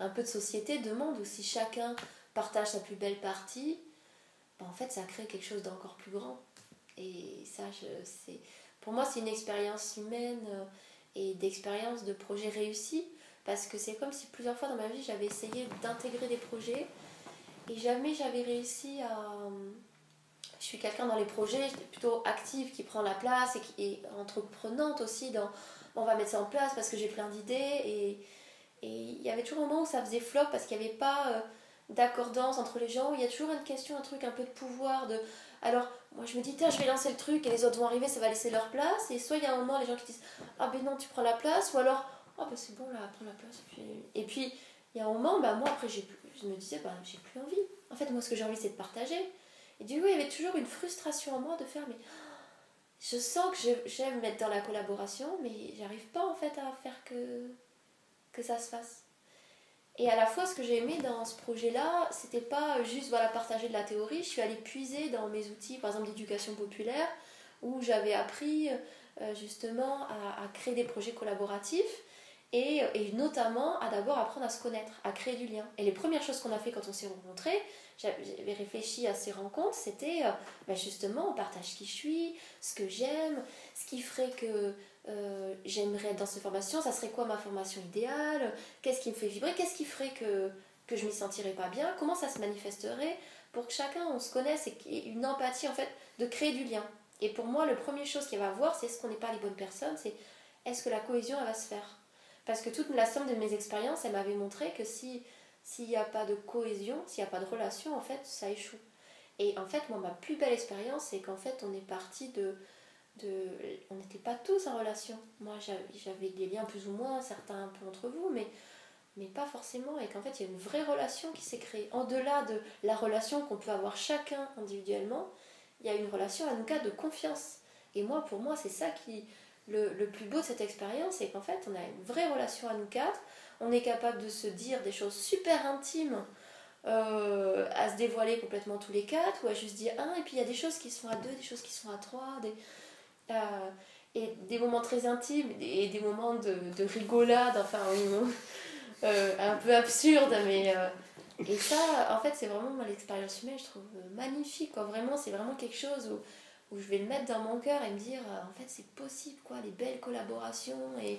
Speaker 2: un peu de société, de monde, où si chacun partage sa plus belle partie, en fait, ça crée quelque chose d'encore plus grand. Et ça, pour moi, c'est une expérience humaine et d'expérience de projet réussi, parce que c'est comme si plusieurs fois dans ma vie, j'avais essayé d'intégrer des projets et jamais j'avais réussi à... Je suis quelqu'un dans les projets, j'étais plutôt active, qui prend la place et qui est entreprenante aussi dans... On va mettre ça en place parce que j'ai plein d'idées et il y avait toujours un moment où ça faisait flop parce qu'il n'y avait pas d'accordance entre les gens, où il y a toujours une question, un truc un peu de pouvoir, alors moi je me dis tiens je vais lancer le truc et les autres vont arriver, ça va laisser leur place, et soit il y a un moment les gens qui disent ah ben non tu prends la place, ou alors oh ben c'est bon là prends la place, et puis il y a un moment moi après je me disais j'ai plus envie, en fait moi ce que j'ai envie c'est de partager, et du coup il y avait toujours une frustration en moi de faire mais je sens que j'aime me mettre dans la collaboration, mais j'arrive pas en fait à faire que ça se fasse. Et à la fois, ce que j'ai aimé dans ce projet-là, c'était pas juste partager de la théorie, je suis allée puiser dans mes outils, par exemple d'éducation populaire, où j'avais appris justement à créer des projets collaboratifs et notamment à d'abord apprendre à se connaître, à créer du lien. Et les premières choses qu'on a fait quand on s'est rencontrés, j'avais réfléchi à ces rencontres, c'était justement on partage qui je suis, ce que j'aime, ce qui ferait que j'aimerais être dans cette formation, ça serait quoi ma formation idéale, qu'est-ce qui me fait vibrer, qu'est-ce qui ferait que je m'y sentirais pas bien, comment ça se manifesterait, pour que chacun on se connaisse et qu'il y ait une empathie en fait, de créer du lien. Et pour moi, la première chose qu'il va voir, c'est est-ce qu'on n'est pas les bonnes personnes, c'est est-ce que la cohésion elle va se faire. Parce que toute la somme de mes expériences, elle m'avait montré que s'il n'y a pas de cohésion, s'il n'y a pas de relation, en fait, ça échoue. Et en fait, moi, ma plus belle expérience, c'est qu'en fait, on est parti on n'était pas tous en relation. Moi, j'avais des liens plus ou moins, certains un peu entre vous, mais pas forcément. Et qu'en fait, il y a une vraie relation qui s'est créée. En-delà de la relation qu'on peut avoir chacun individuellement, il y a une relation, à nous cas, de confiance. Et moi, pour moi, c'est ça qui... Le plus beau de cette expérience, c'est qu'en fait, on a une vraie relation à nous quatre. On est capable de se dire des choses super intimes, à se dévoiler complètement tous les quatre, ou à juste dire un, et puis il y a des choses qui se font à deux, des choses qui se font à trois, et des moments très intimes, et des moments de rigolade, enfin, un peu absurde, mais... et ça, en fait, c'est vraiment l'expérience humaine, je trouve magnifique, quoi. Vraiment, c'est vraiment quelque chose où je vais le mettre dans mon cœur et me dire en fait c'est possible, quoi, les belles collaborations, et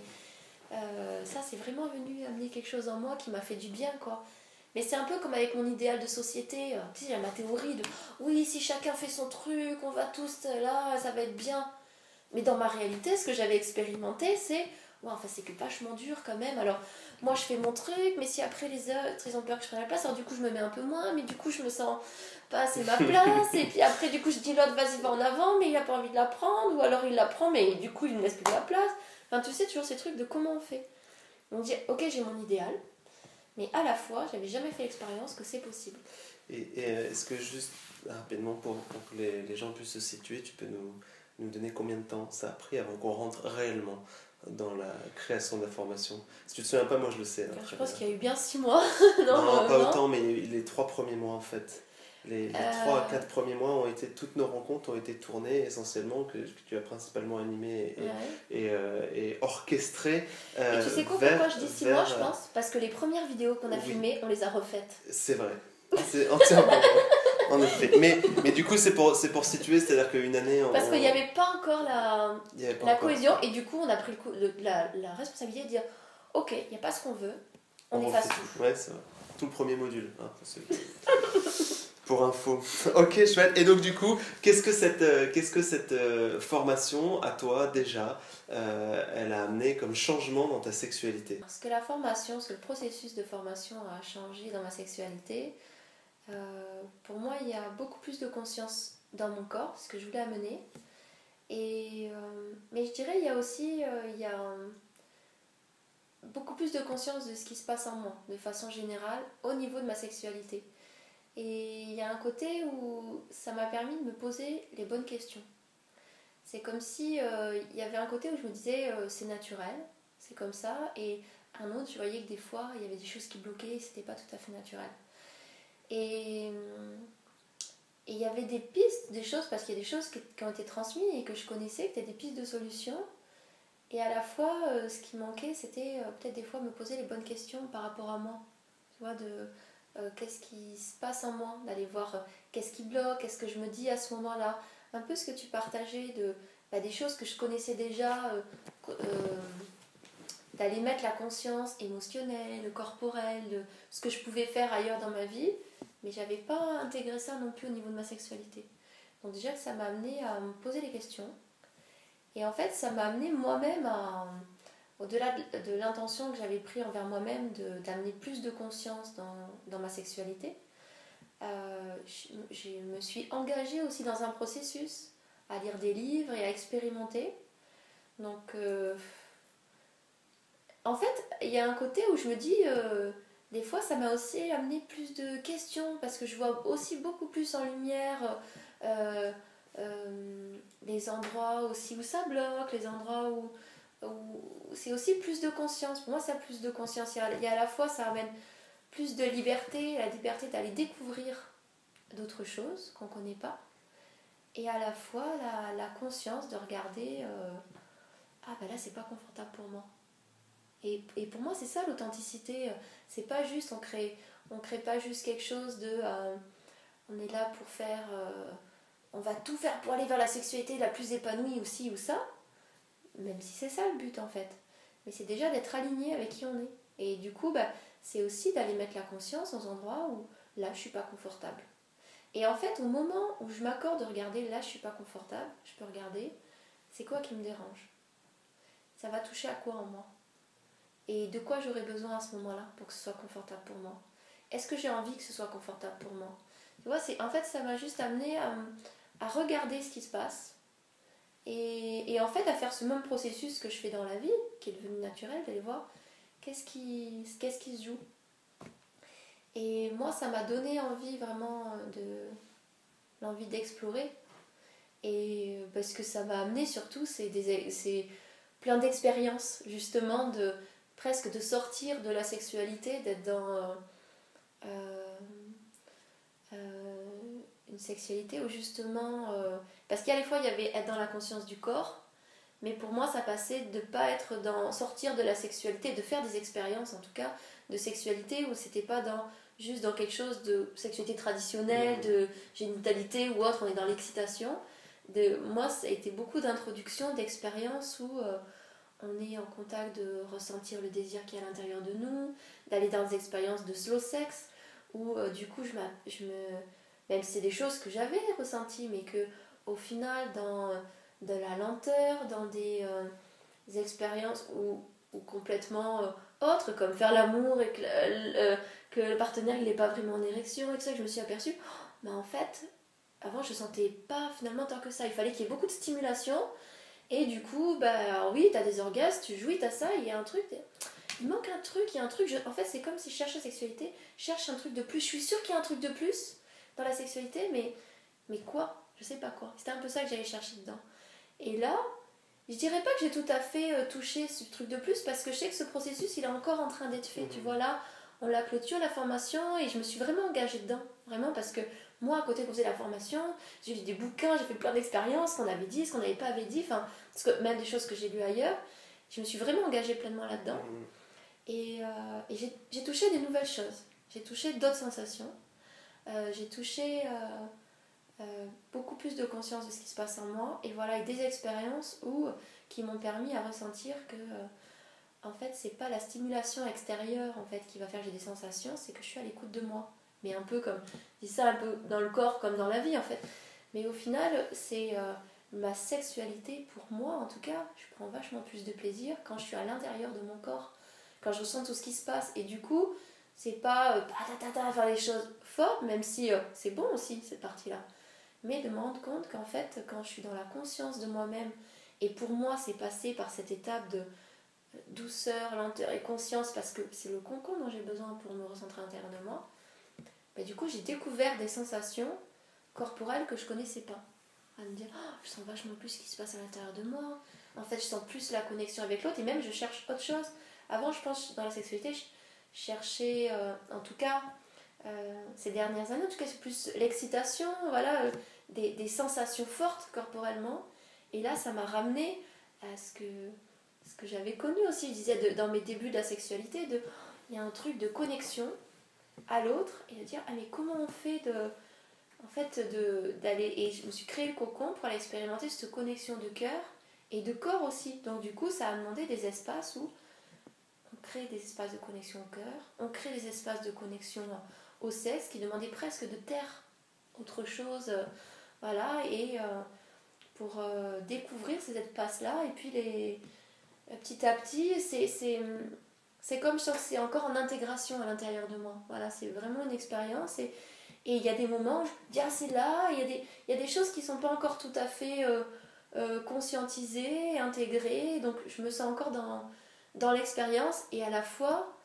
Speaker 2: ça c'est vraiment venu amener quelque chose en moi qui m'a fait du bien, quoi. Mais c'est un peu comme avec mon idéal de société, tu sais, ma théorie de oui, si chacun fait son truc, on va tous là, ça va être bien. Mais dans ma réalité, ce que j'avais expérimenté, c'est ouais, enfin c'est que vachement dur quand même. Alors moi je fais mon truc, mais si après les autres ils ont peur que je prenne la place, alors du coup je me mets un peu moins, mais du coup je me sens pas assez ma place, et puis après du coup je dis l'autre vas-y va en avant, mais il a pas envie de la prendre, ou alors il la prend mais du coup il ne laisse plus la place. Enfin tu sais, toujours ces trucs de comment on fait. On dit ok j'ai mon idéal, mais à la fois j'avais jamais fait l'expérience que c'est possible.
Speaker 1: Et est-ce que juste rapidement pour que les gens puissent se situer, tu peux nous donner combien de temps ça a pris avant qu'on rentre réellement dans la création de la formation? Si tu te souviens pas, moi je le sais.
Speaker 2: Je pense qu'il y a eu bien 6 mois.
Speaker 1: non, pas autant, mais les 3 premiers mois en fait. Les 3 à 4 premiers mois ont été, toutes nos rencontres ont été tournées essentiellement, que tu as principalement animé et orchestré.
Speaker 2: Et tu sais quoi, pourquoi je dis 6 mois, je pense? Parce que les premières vidéos qu'on a filmées, on les a refaites.
Speaker 1: C'est vrai. C'est entièrement vrai. En effet. Mais du coup, c'est pour situer, c'est-à-dire qu'une année...
Speaker 2: Parce qu'il n'y avait pas encore la cohésion, et du coup, on a pris la responsabilité de dire, ok, il n'y a pas ce qu'on veut, on efface tout.
Speaker 1: Ouais, c'est vrai. Tout le premier module. Hein, pour info. Ok, chouette. Et donc, du coup, qu'est-ce que cette formation, à toi, déjà, elle a amené comme changement dans ta sexualité?
Speaker 2: Parce que le processus de formation a changé dans ma sexualité, pour moi, il y a beaucoup plus de conscience dans mon corps, ce que je voulais amener. Mais je dirais, il y a aussi beaucoup plus de conscience de ce qui se passe en moi, de façon générale, au niveau de ma sexualité. Et il y a un côté où ça m'a permis de me poser les bonnes questions. C'est comme si il y avait un côté où je me disais c'est naturel, c'est comme ça, et un autre, je voyais que des fois il y avait des choses qui bloquaient et c'était pas tout à fait naturel. Et il y avait des pistes, des choses, parce qu'il y a des choses qui ont été transmises et que je connaissais, que c'était des pistes de solutions. Et à la fois, ce qui manquait, c'était peut-être des fois me poser les bonnes questions par rapport à moi. Tu vois, qu'est-ce qui se passe en moi, d'aller voir qu'est-ce qui bloque, qu'est-ce que je me dis à ce moment-là. Un peu ce que tu partageais des choses que je connaissais déjà, d'aller mettre la conscience émotionnelle, corporelle, de ce que je pouvais faire ailleurs dans ma vie, mais j'avais pas intégré ça non plus au niveau de ma sexualité. Donc déjà que ça m'a amené à me poser les questions, et en fait ça m'a amené moi-même au-delà de l'intention que j'avais prise envers moi-même d'amener plus de conscience dans ma sexualité, je me suis engagée aussi dans un processus à lire des livres et à expérimenter. Donc en fait, il y a un côté où je me dis, des fois ça m'a aussi amené plus de questions, parce que je vois aussi beaucoup plus en lumière les endroits aussi où ça bloque, les endroits où c'est aussi plus de conscience. Pour moi, ça a plus de conscience. Il y a à la fois, ça amène plus de liberté, la liberté d'aller découvrir d'autres choses qu'on ne connaît pas, et à la fois la conscience de regarder ah ben là c'est pas confortable pour moi. Et pour moi c'est ça l'authenticité, c'est pas juste on crée pas juste quelque chose de on est là pour faire on va tout faire pour aller vers la sexualité la plus épanouie, ou ci ou ça, même si c'est ça le but en fait, mais c'est déjà d'être aligné avec qui on est. Et du coup c'est aussi d'aller mettre la conscience dans un endroit où là je suis pas confortable. Et en fait, au moment où je m'accorde de regarder, là je suis pas confortable, je peux regarder, c'est quoi qui me dérange? Ça va toucher à quoi en moi? Et de quoi j'aurais besoin à ce moment-là pour que ce soit confortable pour moi? Est-ce que j'ai envie que ce soit confortable pour moi? Tu vois, en fait, ça m'a juste amené à regarder ce qui se passe, et en fait à faire ce même processus que je fais dans la vie, qui est devenu naturel, d'aller voir qu'est-ce qui se joue. Et moi, ça m'a donné envie vraiment l'envie d'explorer. Et parce que ça m'a amené surtout, c'est plein d'expériences, justement, presque de sortir de la sexualité, d'être dans une sexualité où justement... parce qu'il y a des fois, il y avait être dans la conscience du corps, mais pour moi, ça passait de pas être sortir de la sexualité, de faire des expériences, en tout cas, de sexualité où c'était pas juste dans quelque chose de sexualité traditionnelle, de génitalité ou autre, on est dans l'excitation. Moi, ça a été beaucoup d'introductions, d'expériences où on est en contact de ressentir le désir qui est à l'intérieur de nous, d'aller dans des expériences de slow sex, où du coup, même si c'est des choses que j'avais ressenties, mais que au final, dans de la lenteur, dans des expériences ou complètement autres, comme faire l'amour et que le partenaire il n'est pas vraiment en érection, et que ça, je me suis aperçue, mais en fait, avant je sentais pas finalement tant que ça. Il fallait qu'il y ait beaucoup de stimulation, et du coup, oui, t'as des orgasmes, tu jouis, t'as ça, il y a un truc, il manque un truc, il y a un truc, en fait c'est comme si je cherchais la sexualité, je cherche un truc de plus, je suis sûre qu'il y a un truc de plus dans la sexualité, mais quoi? Je sais pas quoi. C'était un peu ça que j'allais chercher dedans. Et là, je dirais pas que j'ai tout à fait touché ce truc de plus, parce que je sais que ce processus il est encore en train d'être fait. Tu vois, là on la clôture la formation, et je me suis vraiment engagée dedans, vraiment, parce que moi à côté qu'on faisait la formation, j'ai lu des bouquins, j'ai fait plein d'expériences, ce qu'on avait dit, ce qu'on n'avait pas avait dit, enfin même des choses que j'ai lues ailleurs. Je me suis vraiment engagée pleinement là-dedans, et j'ai touché des nouvelles choses, j'ai touché d'autres sensations, j'ai touché beaucoup plus de conscience de ce qui se passe en moi, et voilà, avec des expériences qui m'ont permis à ressentir que en fait c'est pas la stimulation extérieure en fait qui va faire que j'ai des sensations, c'est que je suis à l'écoute de moi, mais un peu comme, je dis ça un peu dans le corps comme dans la vie en fait, mais au final c'est ma sexualité, pour moi en tout cas, je prends vachement plus de plaisir quand je suis à l'intérieur de mon corps, quand je ressens tout ce qui se passe, et du coup c'est pas faire les choses fortes, même si c'est bon aussi cette partie là, mais de me rendre compte qu'en fait quand je suis dans la conscience de moi-même, et pour moi c'est passé par cette étape de douceur, lenteur et conscience, parce que c'est le concombre dont j'ai besoin pour me recentrer intérieurement, bah, du coup j'ai découvert des sensations corporelles que je connaissais pas, à me dire je sens vachement plus ce qui se passe à l'intérieur de moi, en fait je sens plus la connexion avec l'autre, et même je cherche autre chose. Avant, je pense, dans la sexualité, je cherchais, en tout cas ces dernières années, en tout cas c'est plus l'excitation, voilà, des sensations fortes corporellement, et là ça m'a ramené à ce que j'avais connu aussi, je disais dans mes débuts de la sexualité, il y a un truc de connexion à l'autre, et de dire mais comment on fait d'aller, et je me suis créé le cocon pour aller expérimenter cette connexion de cœur et de corps aussi, donc du coup ça a demandé des espaces où on crée des espaces de connexion au cœur, on crée des espaces de connexion au sexe qui demandaient presque de taire autre chose, voilà, et pour découvrir ces espaces-là, et puis petit à petit, c'est comme si c'est encore en intégration à l'intérieur de moi, voilà, c'est vraiment une expérience, et il y a des moments où je me dis c'est là, il y a des choses qui ne sont pas encore tout à fait conscientisées, intégrées, donc je me sens encore dans l'expérience, et à la fois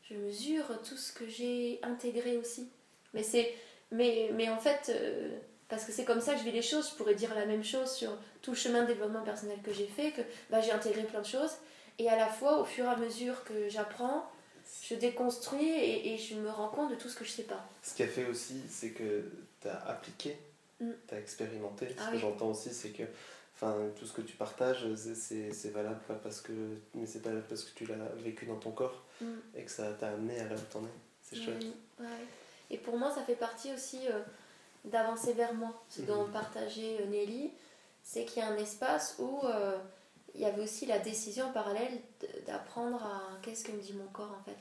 Speaker 2: je mesure tout ce que j'ai intégré aussi, mais en fait parce que c'est comme ça que je vis les choses, je pourrais dire la même chose sur tout le chemin de développement personnel que j'ai fait, que j'ai intégré plein de choses, et à la fois au fur et à mesure que j'apprends, je déconstruis, et je me rends compte de tout ce que je sais pas.
Speaker 1: Ce qui a fait aussi, c'est que tu as appliqué, tu as expérimenté. Ce que j'entends aussi, c'est que tout ce que tu partages, c'est valable pas parce que, mais c'est valable parce que tu l'as vécu dans ton corps et que ça t'a amené à là où t'en es. C'est chouette.
Speaker 2: Ouais. Et pour moi, ça fait partie aussi d'avancer vers moi. Ce dont partageait Nelly, c'est qu'il y a un espace où il y avait aussi la décision en parallèle d'apprendre à qu'est-ce que me dit mon corps en fait,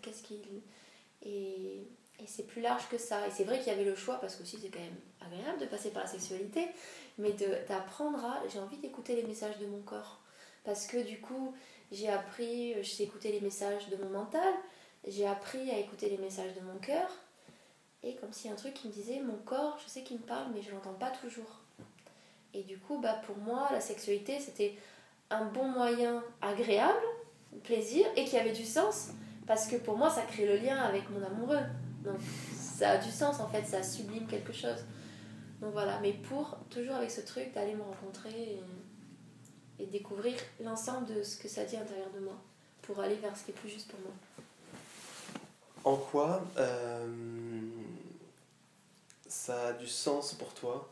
Speaker 2: et c'est plus large que ça. Et c'est vrai qu'il y avait le choix, parce que aussi c'est quand même agréable de passer par la sexualité, mais d'apprendre j'ai envie d'écouter les messages de mon corps, parce que du coup j'ai appris, je sais écouter les messages de mon mental, j'ai appris à écouter les messages de mon cœur, et comme s'il y a un truc qui me disait mon corps, je sais qu'il me parle mais je l'entends pas toujours. Et du coup pour moi la sexualité c'était un bon moyen agréable, plaisir, et qui avait du sens, parce que pour moi ça crée le lien avec mon amoureux, donc ça a du sens en fait, ça sublime quelque chose, donc voilà. Mais toujours avec ce truc d'aller me rencontrer et découvrir l'ensemble de ce que ça dit à l'intérieur de moi, pour aller vers ce qui est plus juste pour moi.
Speaker 1: En quoi ça a du sens pour toi,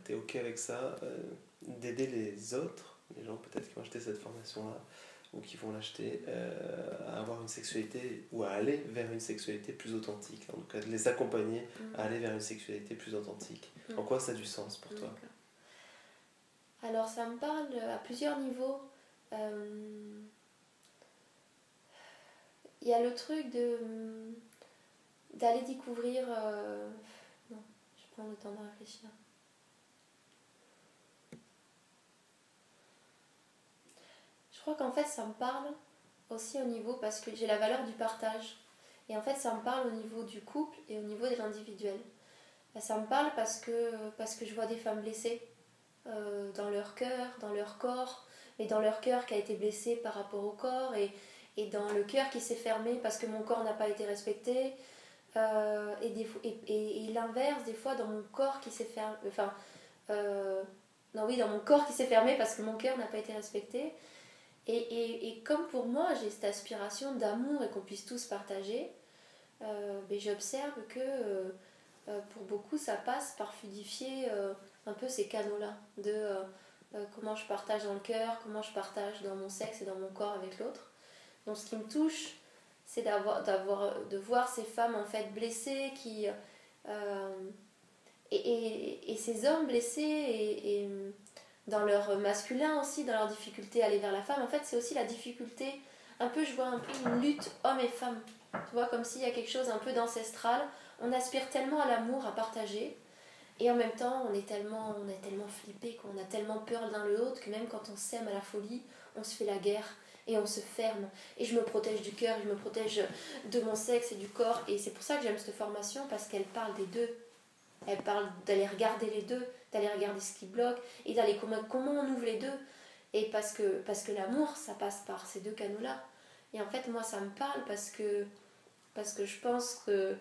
Speaker 1: t'es ok avec ça, d'aider les autres, les gens peut-être qui vont acheter cette formation-là ou qui vont l'acheter, à avoir une sexualité ou à aller vers une sexualité plus authentique, en tout cas de les accompagner à aller vers une sexualité plus authentique. En quoi ça a du sens pour toi?
Speaker 2: Alors ça me parle à plusieurs niveaux. Il y a le truc d'aller découvrir... Non, je prends le temps de réfléchir. Je crois qu'en fait ça me parle aussi au niveau, parce que j'ai la valeur du partage. Et en fait ça me parle au niveau du couple et au niveau de l'individuel. Ça me parle parce que je vois des femmes blessées dans leur cœur, dans leur corps, mais dans leur cœur qui a été blessé par rapport au corps, et dans le cœur qui s'est fermé parce que mon corps n'a pas été respecté, et l'inverse, des fois dans mon corps qui s'est fermé, dans mon corps qui s'est fermé parce que mon cœur n'a pas été respecté, et comme pour moi j'ai cette aspiration d'amour et qu'on puisse tous partager, j'observe que pour beaucoup ça passe par fluidifier un peu ces canaux-là de comment je partage dans le cœur, comment je partage dans mon sexe et dans mon corps avec l'autre. Donc ce qui me touche, c'est de voir ces femmes en fait blessées, qui Et ces hommes blessés et dans leur masculin aussi, dans leur difficulté à aller vers la femme, en fait c'est aussi la difficulté, un peu je vois un peu une lutte homme et femme, tu vois, comme s'il y a quelque chose un peu d'ancestral, on aspire tellement à l'amour, à partager, et en même temps on est tellement flippé, qu'on a tellement peur l'un de l'autre que même quand on s'aime à la folie, on se fait la guerre et on se ferme, et je me protège du cœur, je me protège de mon sexe et du corps, et c'est pour ça que j'aime cette formation, parce qu'elle parle des deux. Elle parle d'aller regarder les deux, d'aller regarder ce qui bloque et d'aller comment on ouvre les deux. Et parce que l'amour, ça passe par ces deux canaux-là. Et en fait, moi, ça me parle parce que je pense que,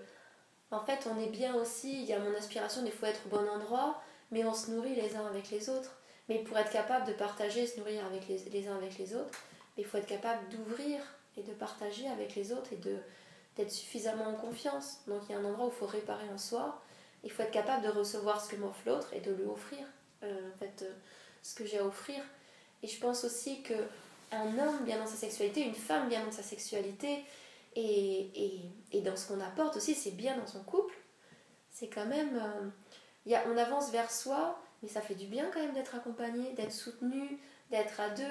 Speaker 2: en fait, on est bien aussi. Il y a mon aspiration des fois être au bon endroit, mais on se nourrit les uns avec les autres. Mais pour être capable de partager et se nourrir avec les uns avec les autres, il faut être capable d'ouvrir et de partager avec les autres et d'être suffisamment en confiance. Donc il y a un endroit où il faut réparer en soi. Il faut être capable de recevoir ce que m'offre l'autre et de lui offrir ce que j'ai à offrir. Et je pense aussi qu'un homme bien dans sa sexualité, une femme bien dans sa sexualité, et dans ce qu'on apporte aussi, c'est bien dans son couple. C'est quand même... on avance vers soi, mais ça fait du bien quand même d'être accompagné, d'être soutenu, d'être à deux.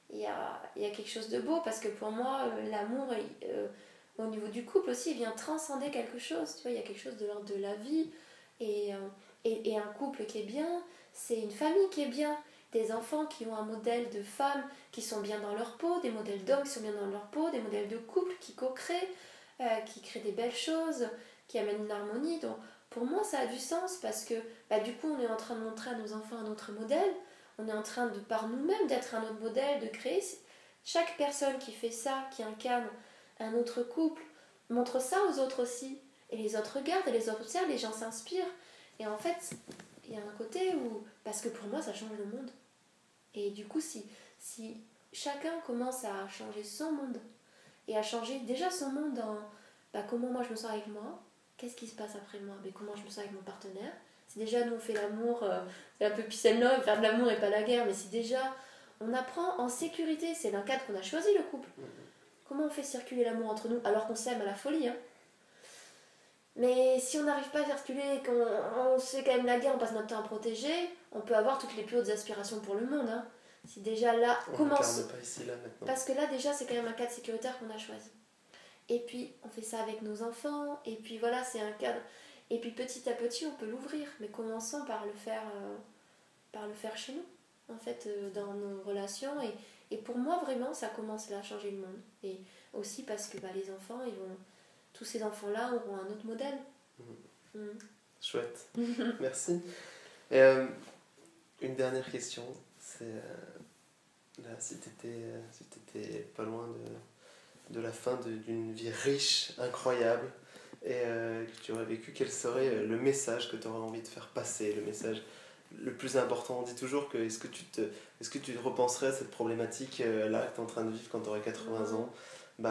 Speaker 2: Il y a quelque chose de beau, parce que pour moi, l'amour... au niveau du couple aussi, il vient transcender quelque chose. Tu vois, il y a quelque chose de l'ordre de la vie. Et un couple qui est bien, c'est une famille qui est bien. Des enfants qui ont un modèle de femmes qui sont bien dans leur peau, des modèles d'hommes qui sont bien dans leur peau, des modèles de couple qui co-créent, qui créent des belles choses, qui amènent une harmonie. Donc pour moi, ça a du sens, parce que du coup, on est en train de montrer à nos enfants un autre modèle. On est en train de, par nous-mêmes, d'être un autre modèle, de créer. Chaque personne qui fait ça, qui incarne un autre couple, montre ça aux autres aussi. Et les autres regardent, et les autres observent, les gens s'inspirent. Et en fait, il y a un côté où... Parce que pour moi, ça change le monde. Et du coup, si chacun commence à changer son monde, et à changer déjà son monde dans comment moi je me sens avec moi, qu'est-ce qui se passe après moi, comment je me sens avec mon partenaire. Si déjà nous on fait l'amour, c'est un peu peace and love, faire de l'amour et pas la guerre, mais si déjà on apprend en sécurité, c'est dans le cadre qu'on a choisi le couple. Comment on fait circuler l'amour entre nous alors qu'on s'aime à la folie, hein. Mais si on n'arrive pas à faire circuler, qu'on fait quand même la guerre, on passe notre temps à protéger, on peut avoir toutes les plus hautes aspirations pour le monde, hein. Si déjà là, commence...
Speaker 1: pas ici, là, maintenant.
Speaker 2: Parce que là déjà c'est quand même un cadre sécuritaire qu'on a choisi. Et puis on fait ça avec nos enfants, et puis voilà, c'est un cadre. Et puis petit à petit on peut l'ouvrir, mais commençons par le faire chez nous, en fait, dans nos relations. Et pour moi vraiment ça commence là à changer le monde. Et aussi parce que les enfants, tous ces enfants-là auront un autre modèle.
Speaker 1: Chouette. Merci. Et une dernière question, c'est là, si t'étais pas loin de la fin d'une vie riche, incroyable, et que tu aurais vécu, quel serait le message que tu aurais envie de faire passer, le message le plus important? On dit toujours que est-ce que tu repenserais à cette problématique là que tu es en train de vivre quand tu aurais 80 ans?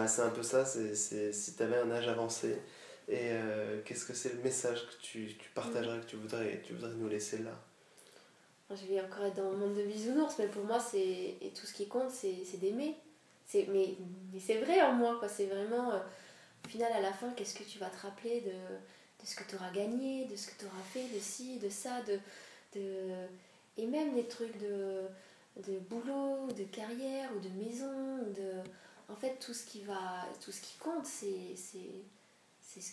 Speaker 1: C'est un peu ça, c'est si tu avais un âge avancé. Et qu'est-ce que c'est le message que tu partagerais, que tu voudrais nous laisser là?
Speaker 2: Je vais encore être dans le monde de bisounours, mais pour moi, et tout ce qui compte, c'est d'aimer. Mais c'est vrai en moi, quoi. C'est vraiment, au final, à la fin, qu'est-ce que tu vas te rappeler de ce que tu auras gagné, de ce que tu auras fait, de ci, de ça, et même des trucs de boulot, de carrière, ou de maison, en fait, tout ce qui compte, c'est ce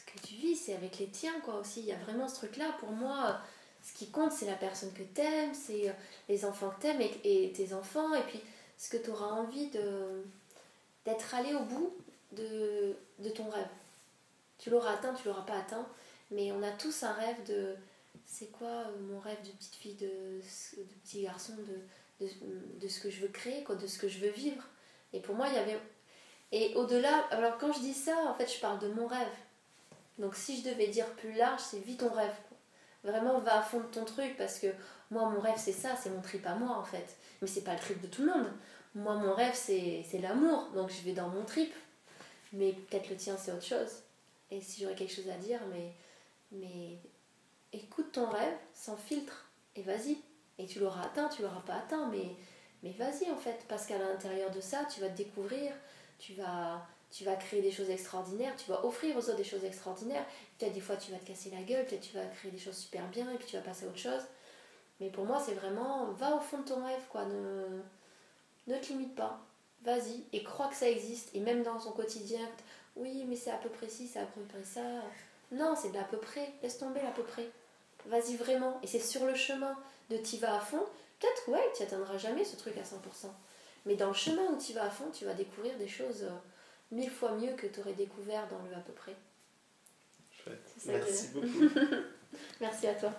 Speaker 2: que tu vis, c'est avec les tiens, quoi, aussi. Il y a vraiment ce truc-là, pour moi... Ce qui compte, c'est la personne que t'aimes, c'est les enfants que t'aimes et tes enfants, et puis ce que tu auras envie d'être allé au bout de ton rêve. Tu l'auras atteint, tu l'auras pas atteint, mais on a tous un rêve de... C'est quoi mon rêve de petite fille, de petit garçon, de ce que je veux créer, quoi, de ce que je veux vivre. Et pour moi, il y avait... Et au-delà, alors quand je dis ça, en fait, je parle de mon rêve. Donc si je devais dire plus large, c'est vis ton rêve. Vraiment, va à fond de ton truc, parce que moi, mon rêve, c'est ça, c'est mon trip à moi, en fait. Mais c'est pas le trip de tout le monde. Moi, mon rêve, c'est l'amour, donc je vais dans mon trip. Mais peut-être le tien, c'est autre chose. Et si j'aurais quelque chose à dire, mais écoute ton rêve sans filtre, et vas-y. Et tu l'auras atteint, tu l'auras pas atteint, mais vas-y, en fait, parce qu'à l'intérieur de ça, tu vas te découvrir, tu vas tu vas créer des choses extraordinaires, tu vas offrir aux autres des choses extraordinaires. Peut-être des fois tu vas te casser la gueule, peut-être tu vas créer des choses super bien et puis tu vas passer à autre chose. Mais pour moi, c'est vraiment, va au fond de ton rêve, quoi. Ne te limite pas. Vas-y et crois que ça existe. Et même dans ton quotidien, oui, mais c'est à peu près ci, c'est à peu près ça. Non, c'est de l'à peu près. Laisse tomber l'à peu près. Vas-y vraiment. Et c'est sur le chemin de t'y vas à fond. Peut-être, ouais, tu n'atteindras jamais ce truc à 100%. Mais dans le chemin où tu vas à fond, tu vas découvrir des choses 1000 fois mieux que tu aurais découvert dans le à peu près.
Speaker 1: Chouette. Merci beaucoup.
Speaker 2: Merci à toi.